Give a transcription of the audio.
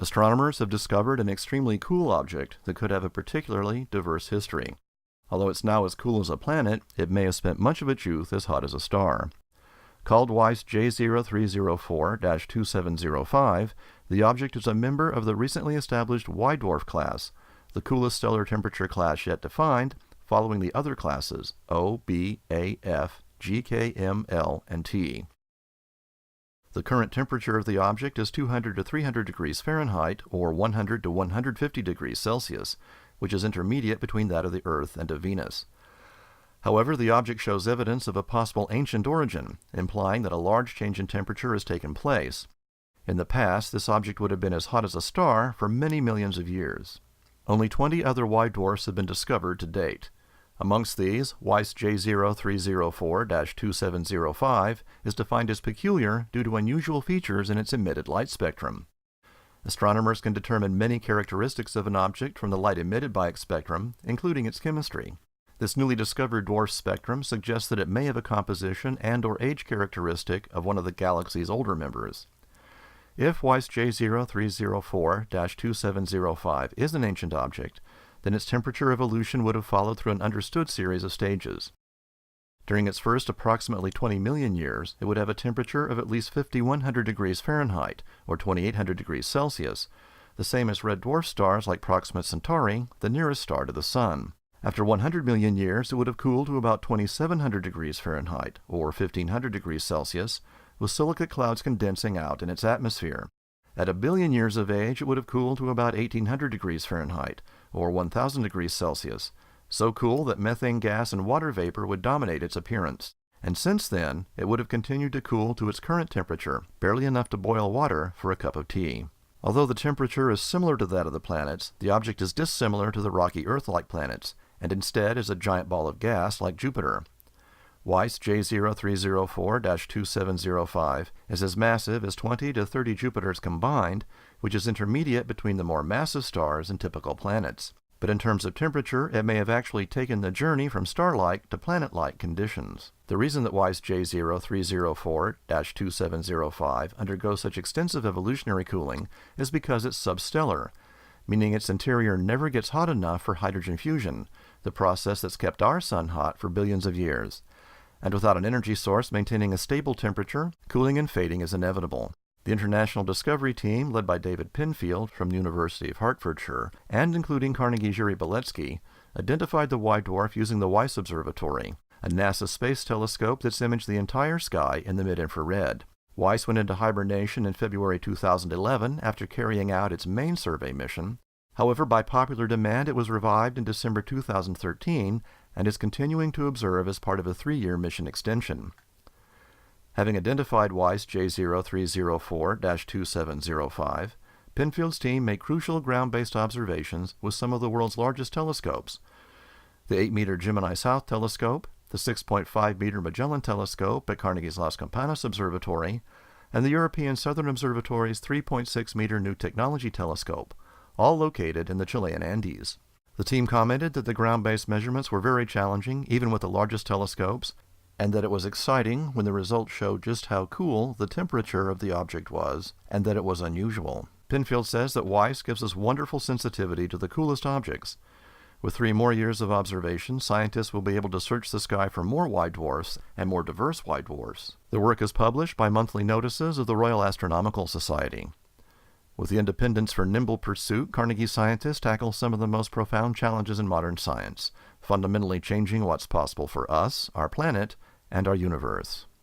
Astronomers have discovered an extremely cool object that could have a particularly diverse history. Although it's now as cool as a planet, it may have spent much of its youth as hot as a star. Called WISE J0304-2705, the object is a member of the recently established Y dwarf class, the coolest stellar temperature class yet defined, following the other classes O, B, A, F, G, K, M, L, and T. The current temperature of the object is 200 to 300 degrees Fahrenheit, or 100 to 150 degrees Celsius, which is intermediate between that of the Earth and of Venus. However, the object shows evidence of a possible ancient origin, implying that a large change in temperature has taken place. In the past, this object would have been as hot as a star for many millions of years. Only 20 other Y dwarfs have been discovered to date. Amongst these, WISE J0304-2705 is defined as peculiar due to unusual features in its emitted light spectrum. Astronomers can determine many characteristics of an object from the light emitted by its spectrum, including its chemistry. This newly discovered dwarf spectrum suggests that it may have a composition and/or age characteristic of one of the galaxy's older members. If WISE J0304-2705 is an ancient object, then its temperature evolution would have followed through an understood series of stages. During its first approximately 20 million years, it would have a temperature of at least 5,100 degrees Fahrenheit, or 2,800 degrees Celsius, the same as red dwarf stars like Proxima Centauri, the nearest star to the Sun. After 100 million years, it would have cooled to about 2,700 degrees Fahrenheit, or 1,500 degrees Celsius, with silicate clouds condensing out in its atmosphere. At a billion years of age, it would have cooled to about 1,800 degrees Fahrenheit, or 1,000 degrees Celsius, so cool that methane gas and water vapor would dominate its appearance. And since then, it would have continued to cool to its current temperature, barely enough to boil water for a cup of tea. Although the temperature is similar to that of the planets, the object is dissimilar to the rocky Earth-like planets, and instead is a giant ball of gas like Jupiter. WISE J0304-2705 is as massive as 20 to 30 Jupiters combined, which is intermediate between the more massive stars and typical planets. But in terms of temperature, it may have actually taken the journey from star-like to planet-like conditions. The reason that WISE J0304-2705 undergoes such extensive evolutionary cooling is because it's substellar, meaning its interior never gets hot enough for hydrogen fusion, the process that's kept our Sun hot for billions of years. And without an energy source maintaining a stable temperature, cooling and fading is inevitable. The International Discovery Team, led by David Penfield from the University of Hertfordshire, and including Carnegie's Yuri Beletsky, identified the Y dwarf using the WISE Observatory, a NASA space telescope that's imaged the entire sky in the mid-infrared. WISE went into hibernation in February 2011 after carrying out its main survey mission. However, by popular demand, it was revived in December 2013 and is continuing to observe as part of a 3-year mission extension. Having identified WISE J0304-2705, Penfield's team made crucial ground-based observations with some of the world's largest telescopes: the 8-meter Gemini South Telescope, the 6.5-meter Magellan Telescope at Carnegie's Las Campanas Observatory, and the European Southern Observatory's 3.6-meter New Technology Telescope, all located in the Chilean Andes. The team commented that the ground-based measurements were very challenging, even with the largest telescopes, and that it was exciting when the results showed just how cool the temperature of the object was, and that it was unusual. Penfield says that WISE gives us wonderful sensitivity to the coolest objects. With 3 more years of observation, scientists will be able to search the sky for more Y dwarfs and more diverse Y dwarfs. The work is published by monthly notices of the Royal Astronomical Society. With the independence for nimble pursuit, Carnegie scientists tackle some of the most profound challenges in modern science, fundamentally changing what's possible for us, our planet, and our universe.